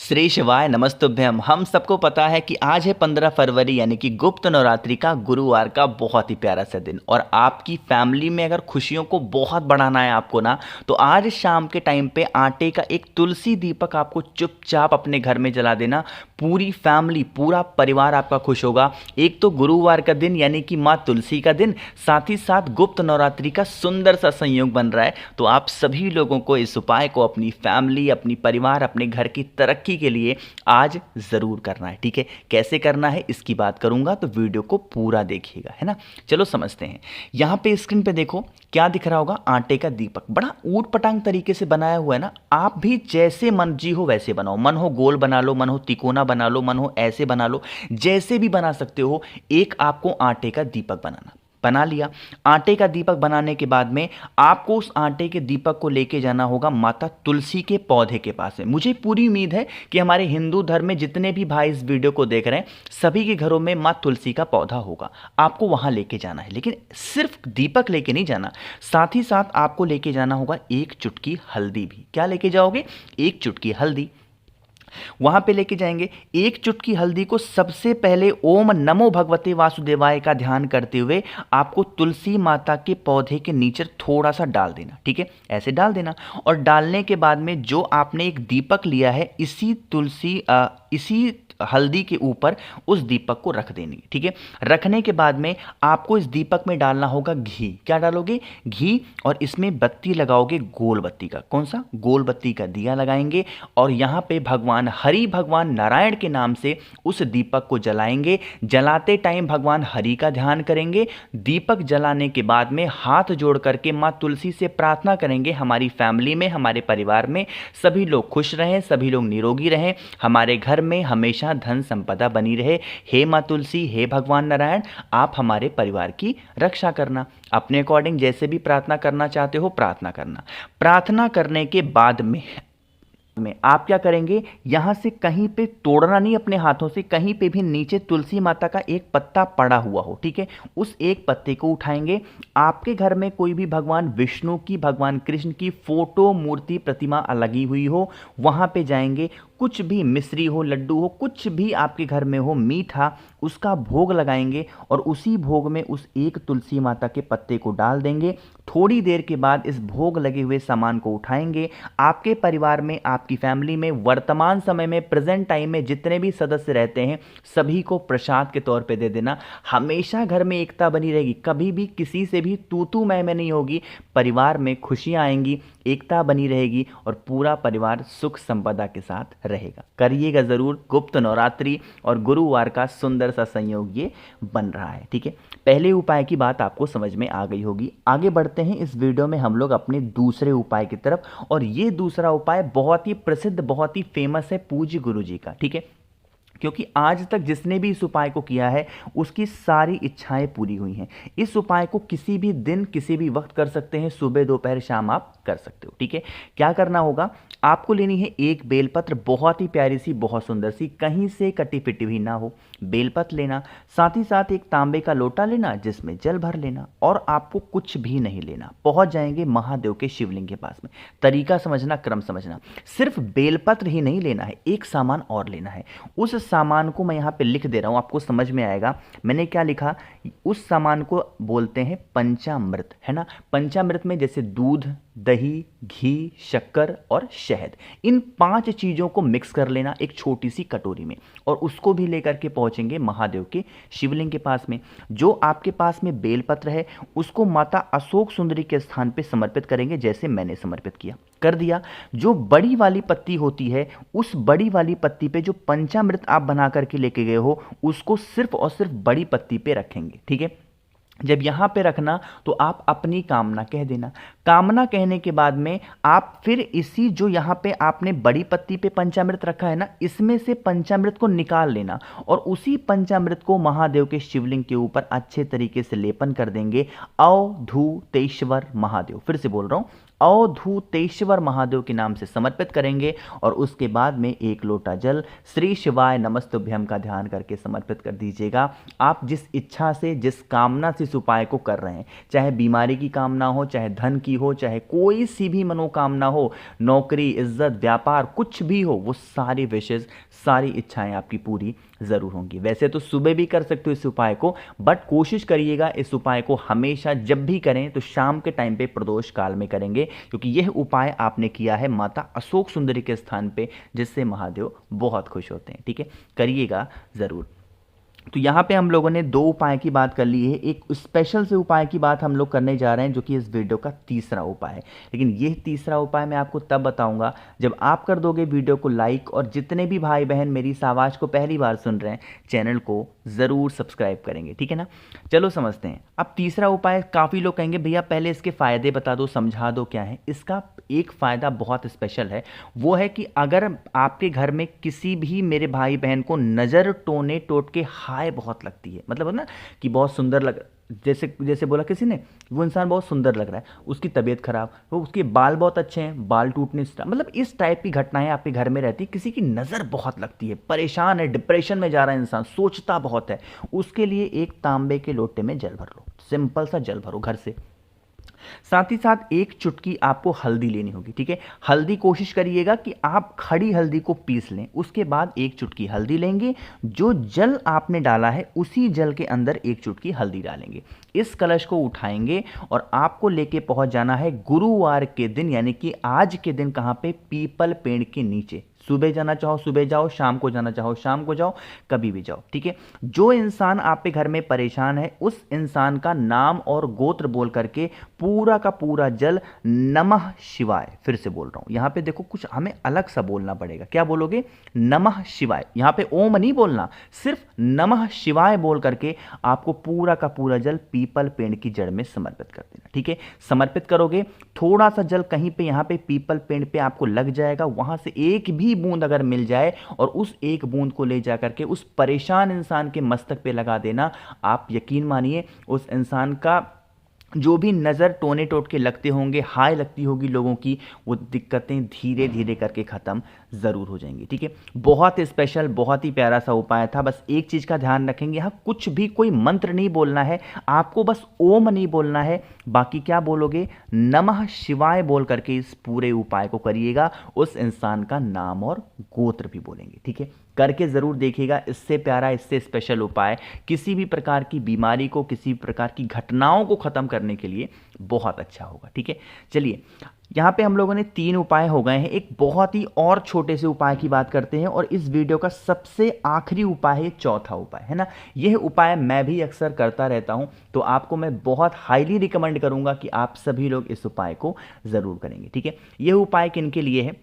श्री शिवाय नमस्तुभ्यम। हम सबको पता है कि आज है 15 फरवरी यानी कि गुप्त नवरात्रि का गुरुवार का बहुत ही प्यारा सा दिन। और आपकी फैमिली में अगर खुशियों को बहुत बढ़ाना है आपको ना, तो आज शाम के टाइम पे आटे का एक तुलसी दीपक आपको चुपचाप अपने घर में जला देना। पूरी फैमिली, पूरा परिवार आपका खुश होगा। एक तो गुरुवार का दिन यानी कि माँ तुलसी का दिन, साथ ही साथ गुप्त नवरात्रि का सुंदर सा संयोग बन रहा है। तो आप सभी लोगों को इस उपाय को अपनी फैमिली, अपनी परिवार, अपने घर की तरक्की के लिए आज ज़रूर करना है। ठीक है, कैसे करना है इसकी बात करूंगा, तो वीडियो को पूरा देखिएगा, है ना। चलो समझते हैं। यहाँ पे स्क्रीन पे देखो क्या दिख रहा होगा, आटे का दीपक बड़ा ऊट पटांग तरीके से बनाया हुआ है ना। आप भी जैसे मर्जी हो वैसे बनाओ, मन हो गोल बना लो, मन हो तिकोना बना लो, मन हो ऐसे बना लो, जैसे भी बना सकते हो। एक आपको आटे का दीपक बना लिया। आटे का दीपक बनाने के बाद में आपको उस आटे के दीपक को लेके जाना होगा माता तुलसी के पौधे के पास में। मुझे पूरी उम्मीद है कि हमारे हिंदू धर्म में जितने भी भाई इस वीडियो को देख रहे हैं, सभी के घरों में माँ तुलसी का पौधा होगा। आपको वहां लेके जाना है, लेकिन सिर्फ दीपक लेके नहीं जाना, साथ ही साथ आपको लेके जाना होगा एक चुटकी हल्दी भी। क्या लेके जाओगे? एक चुटकी हल्दी। वहां पे लेके जाएंगे। एक चुटकी हल्दी को सबसे पहले ओम नमो भगवते वासुदेवाय का ध्यान करते हुए आपको तुलसी माता के पौधे के नीचे थोड़ा सा डाल देना। ठीक है, ऐसे डाल देना। और डालने के बाद में जो आपने एक दीपक लिया है, इसी हल्दी के ऊपर उस दीपक को रख देनी। ठीक है, रखने के बाद में आपको इस दीपक में डालना होगा घी। क्या डालोगे? घी। और इसमें बत्ती लगाओगे, गोल बत्ती का। कौन सा? गोल बत्ती का दिया लगाएंगे। और यहाँ पे भगवान हरि, भगवान नारायण के नाम से उस दीपक को जलाएंगे। जलाते टाइम भगवान हरि का ध्यान करेंगे। दीपक जलाने के बाद में हाथ जोड़ करके माँ तुलसी से प्रार्थना करेंगे, हमारी फैमिली में, हमारे परिवार में सभी लोग खुश रहें, सभी लोग निरोगी रहें, हमारे घर में हमेशा धन संपदा बनी रहे। हे माँ तुलसी, हे भगवान नारायण, आप हमारे परिवार की रक्षा करना। अपने अकॉर्डिंग जैसे भी प्रार्थना करना चाहते हो प्रार्थना करना। प्रार्थना करने के बाद में आप क्या करेंगे, यहां से कहीं पे तोड़ना नहीं अपने हाथों से, कहीं पे भी नीचे तुलसी माता का एक पत्ता पड़ा हुआ हो, ठीक है, उस एक पत्ते को उठाएंगे। आपके घर में कोई भी भगवान विष्णु की, भगवान कृष्ण की फोटो, मूर्ति, प्रतिमा लगी हुई हो, वहां पे जाएंगे। कुछ भी मिश्री हो, लड्डू हो, कुछ भी आपके घर में हो मीठा, उसका भोग लगाएंगे। और उसी भोग में उस एक तुलसी माता के पत्ते को डाल देंगे। थोड़ी देर के बाद इस भोग लगे हुए सामान को उठाएंगे। आपके परिवार में, आपकी फैमिली में, वर्तमान समय में, प्रेजेंट टाइम में जितने भी सदस्य रहते हैं, सभी को प्रसाद के तौर पे दे देना। हमेशा घर में एकता बनी रहेगी, कभी भी किसी से भी तू तू मैं नहीं होगी। परिवार में खुशियां आएंगी, एकता बनी रहेगी और पूरा परिवार सुख संपदा के साथ रहेगा। करिएगा जरूर। गुप्त नवरात्रि और गुरुवार का सुंदर सा संयोग ये बन रहा है। ठीक है, पहले उपाय की बात आपको समझ में आ गई होगी। आगे बढ़ते हैं इस वीडियो में हम लोग अपने दूसरे उपाय की तरफ। और ये दूसरा उपाय बहुत ही प्रसिद्ध, बहुत ही फेमस है पूज्य गुरु जी का। ठीक है, क्योंकि आज तक जिसने भी इस उपाय को किया है उसकी सारी इच्छाएं पूरी हुई हैं। इस उपाय को किसी भी दिन, किसी भी वक्त कर सकते हैं, सुबह, दोपहर, शाम आप कर सकते हो। ठीक है, क्या करना होगा, आपको लेनी है एक बेलपत्र, बहुत ही प्यारी सी, बहुत सुंदर सी, कहीं से कटी फिटी भी ना हो, बेलपत्र लेना। साथ ही साथ एक तांबे का लोटा लेना जिसमें जल भर लेना। और आपको कुछ भी नहीं लेना। पहुंच जाएंगे महादेव के शिवलिंग के पास में। तरीका समझना, क्रम समझना। सिर्फ बेलपत्र ही नहीं लेना है, एक सामान और लेना है। उस सामान को मैं यहाँ पे लिख दे रहा हूँ, आपको समझ में आएगा। मैंने क्या लिखा, उस सामान को बोलते हैं पंचामृत, है ना। पंचामृत में जैसे दूध, दही, घी, शक्कर और शहद, इन 5 चीजों को मिक्स कर लेना एक छोटी सी कटोरी में। और उसको भी लेकर के पहुंचेंगे महादेव के शिवलिंग के पास में। जो आपके पास में बेलपत्र है उसको माता अशोक सुंदरी के स्थान पे समर्पित करेंगे, जैसे मैंने समर्पित किया। कर दिया। जो बड़ी वाली पत्ती होती है, उस बड़ी वाली पत्ती पे जो पंचामृत आप बना करके लेके गए हो, उसको सिर्फ और सिर्फ बड़ी पत्ती पे रखेंगे। ठीक है, जब यहां पे रखना तो आप अपनी कामना कह देना। कामना कहने के बाद में आप फिर इसी जो यहां पे आपने बड़ी पत्ती पे पंचामृत रखा है ना, इसमें से पंचामृत को निकाल लेना। और उसी पंचामृत को महादेव के शिवलिंग के ऊपर अच्छे तरीके से लेपन कर देंगे। अवधूतेश्वर महादेव, फिर से बोल रहा हूं, अवधूतेश्वर महादेव के नाम से समर्पित करेंगे और उसके बाद में 1 लोटा जल श्री शिवाय नमस्तुभ्यम का ध्यान करके समर्पित कर दीजिएगा। आप जिस इच्छा से, जिस कामना से इस उपाय को कर रहे हैं, चाहे बीमारी की कामना हो, चाहे धन की हो, चाहे कोई सी भी मनोकामना हो, नौकरी, इज्जत, व्यापार, कुछ भी हो, वो सारी विशेष, सारी इच्छाएं आपकी पूरी ज़रूर होंगी। वैसे तो सुबह भी कर सकते हो इस उपाय को, बट कोशिश करिएगा इस उपाय को हमेशा जब भी करें तो शाम के टाइम पे प्रदोष काल में करेंगे, क्योंकि यह उपाय आपने किया है माता अशोक सुंदरी के स्थान पे, जिससे महादेव बहुत खुश होते हैं। ठीक है, करिएगा ज़रूर। तो यहाँ पे हम लोगों ने 2 उपाय की बात कर ली है, एक स्पेशल से उपाय की बात हम लोग करने जा रहे हैं जो कि इस वीडियो का तीसरा उपाय है। लेकिन ये तीसरा उपाय मैं आपको तब बताऊंगा जब आप कर दोगे वीडियो को लाइक, और जितने भी भाई बहन मेरी इस आवाज़ को पहली बार सुन रहे हैं चैनल को ज़रूर सब्सक्राइब करेंगे। ठीक है ना, चलो समझते हैं। अब तीसरा उपाय, काफ़ी लोग कहेंगे भैया पहले इसके फ़ायदे बता दो, समझा दो क्या है। इसका एक फ़ायदा बहुत स्पेशल है, वो है कि अगर आपके घर में किसी भी मेरे भाई बहन को नज़र टोने टोट के हाय बहुत लगती है, मतलब ना कि बहुत सुंदर लग, जैसे जैसे बोला किसी ने, वो इंसान बहुत सुंदर लग रहा है, उसकी तबीयत खराब, वो उसके बाल बहुत अच्छे हैं, बाल टूटने, मतलब इस टाइप की घटनाएं आपके घर में रहती है, किसी की नज़र बहुत लगती है, परेशान है, डिप्रेशन में जा रहा है इंसान, सोचता बहुत है, उसके लिए एक तांबे के लोटे में जल भर लो, सिंपल सा जल भरो घर से। साथ ही साथ 1 चुटकी आपको हल्दी लेनी होगी। ठीक है, हल्दी कोशिश करिएगा कि आप खड़ी हल्दी को पीस लें, उसके बाद 1 चुटकी हल्दी लेंगे, जो जल आपने डाला है उसी जल के अंदर 1 चुटकी हल्दी डालेंगे। इस कलश को उठाएंगे और आपको लेके पहुंच जाना है गुरुवार के दिन, यानी कि आज के दिन। कहां पे? पीपल पेड़ के नीचे। सुबह जाना चाहो सुबह जाओ, शाम को जाना चाहो शाम को जाओ, कभी भी जाओ। ठीक है, जो इंसान आपके घर में परेशान है उस इंसान का नाम और गोत्र बोल करके पूरा का पूरा जल नमः शिवाय, फिर से बोल रहा हूं, यहां पे देखो कुछ हमें अलग सा बोलना पड़ेगा। क्या बोलोगे? नमः शिवाय। यहां पे ओम नहीं बोलना, सिर्फ नमः शिवाय बोल करके आपको पूरा का पूरा जल पीपल पेड़ की जड़ में समर्पित कर देना। ठीक है, समर्पित करोगे, थोड़ा सा जल कहीं पे यहां पे पीपल पेड़ पे आपको लग जाएगा, वहां से एक भी बूंद अगर मिल जाए और उस एक बूंद को ले जाकर के उस परेशान इंसान के मस्तक पे लगा देना, आप यकीन मानिए उस इंसान का जो भी नज़र टोने टोट के लगते होंगे, हाय लगती होगी लोगों की, वो दिक्कतें धीरे धीरे करके ख़त्म ज़रूर हो जाएंगी। ठीक है, बहुत स्पेशल, बहुत ही प्यारा सा उपाय था। बस एक चीज़ का ध्यान रखेंगे, यहाँ कुछ भी कोई मंत्र नहीं बोलना है आपको, बस ओम नहीं बोलना है, बाकी क्या बोलोगे? नमः शिवाय बोल करके इस पूरे उपाय को करिएगा, उस इंसान का नाम और गोत्र भी बोलेंगे। ठीक है, करके ज़रूर देखिएगा। इससे प्यारा, इससे स्पेशल उपाय किसी भी प्रकार की बीमारी को, किसी भी प्रकार की घटनाओं को ख़त्म करने के लिए बहुत अच्छा होगा। ठीक है, चलिए यहाँ पे हम लोगों ने 3 उपाय हो गए हैं, एक बहुत ही और छोटे से उपाय की बात करते हैं, और इस वीडियो का सबसे आखिरी उपाय है चौथा उपाय, है ना। यह उपाय मैं भी अक्सर करता रहता हूँ, तो आपको मैं बहुत हाईली रिकमेंड करूँगा कि आप सभी लोग इस उपाय को ज़रूर करेंगे। ठीक है, यह उपाय किन के लिए है?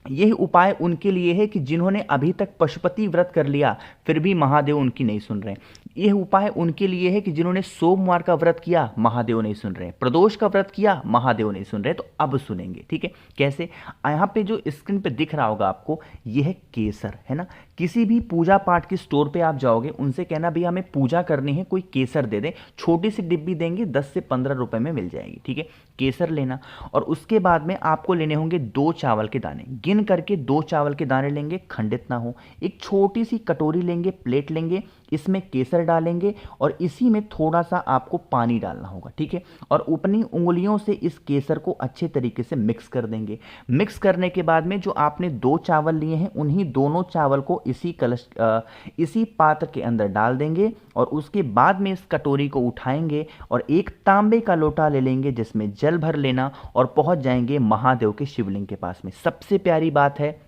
यह उपाय उनके लिए है कि जिन्होंने अभी तक पशुपति व्रत कर लिया फिर भी महादेव उनकी नहीं सुन रहे हैं। यह उपाय उनके लिए है कि जिन्होंने सोमवार का व्रत किया, महादेव नहीं सुन रहे हैं, प्रदोष का व्रत किया, महादेव नहीं सुन रहे, तो अब सुनेंगे। ठीक है, कैसे? यहाँ पे जो स्क्रीन पे दिख रहा होगा आपको, यह है केसर, है ना। किसी भी पूजा पाठ की स्टोर पे आप जाओगे, उनसे कहना भैया हमें पूजा करनी है, कोई केसर दे दें, छोटी सी डिब्बी देंगे, 10 से 15 रुपए में मिल जाएगी। ठीक है, केसर लेना, और उसके बाद में आपको लेने होंगे 2 चावल के दाने, गिन करके 2 चावल के दाने लेंगे, खंडित ना हो। एक छोटी सी कटोरी लेंगे, प्लेट लेंगे, इसमें केसर डालेंगे और इसी में थोड़ा सा आपको पानी डालना होगा। ठीक है, और अपनी उंगलियों से इस केसर को अच्छे तरीके से मिक्स कर देंगे। मिक्स करने के बाद में जो आपने 2 चावल लिए हैं, उन्हीं दोनों चावल को इसी पात्र के अंदर डाल देंगे, और उसके बाद में इस कटोरी को उठाएंगे और एक तांबे का लोटा ले लेंगे जिसमें जल भर लेना, और पहुंच जाएंगे महादेव के शिवलिंग के पास में। सबसे प्यारी बात है,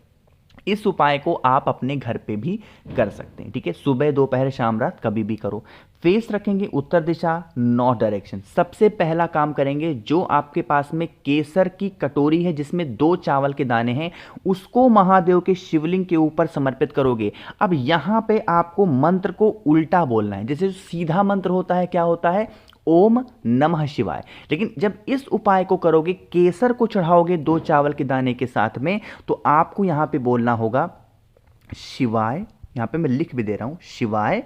इस उपाय को आप अपने घर पे भी कर सकते हैं। ठीक है, सुबह दोपहर शाम रात कभी भी करो। फेस रखेंगे उत्तर दिशा, नॉर्थ डायरेक्शन। सबसे पहला काम करेंगे, जो आपके पास में केसर की कटोरी है जिसमें 2 चावल के दाने हैं, उसको महादेव के शिवलिंग के ऊपर समर्पित करोगे। अब यहां पे आपको मंत्र को उल्टा बोलना है। जैसे सीधा मंत्र होता है, क्या होता है? ओम नमः शिवाय। लेकिन जब इस उपाय को करोगे, केसर को चढ़ाओगे 2 चावल के दाने के साथ में, तो आपको यहां पे बोलना होगा शिवाय, यहां पे मैं लिख भी दे रहा हूं, शिवाय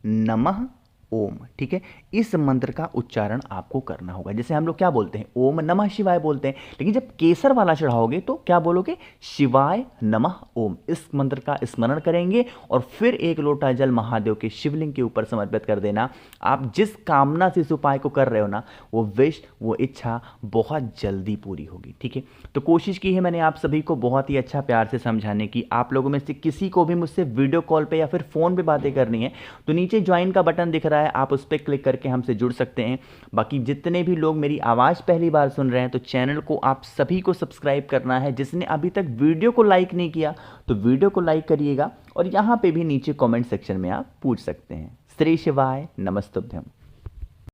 नमः ओम। ठीक है, इस मंत्र का उच्चारण आपको करना होगा। जैसे हम लोग क्या बोलते हैं, ओम नमः शिवाय बोलते हैं, लेकिन जब केसर वाला चढ़ाओगे तो क्या बोलोगे, शिवाय नमः ओम। इस मंत्र का स्मरण करेंगे और फिर एक लोटा जल महादेव के शिवलिंग के ऊपर समर्पित कर देना। आप जिस कामना से इस उपाय को कर रहे हो ना, वो विश, वो इच्छा बहुत जल्दी पूरी होगी। ठीक है, तो कोशिश की है मैंने आप सभी को बहुत ही अच्छा प्यार से समझाने की। आप लोगों में से किसी को भी मुझसे वीडियो कॉल पे या फिर फ़ोन पे बातें करनी है तो नीचे ज्वाइन का बटन दिख रहा है, आप उस पर क्लिक करके हमसे जुड़ सकते हैं। बाकी जितने भी लोग मेरी आवाज़ पहली बार सुन रहे हैं तो चैनल को आप सभी को सब्सक्राइब करना है। जिसने अभी तक वीडियो को लाइक नहीं किया तो वीडियो को लाइक करिएगा और यहाँ पे भी नीचे कमेंट सेक्शन में आप पूछ सकते हैं। श्री शिवाय नमस्तुभ्यम।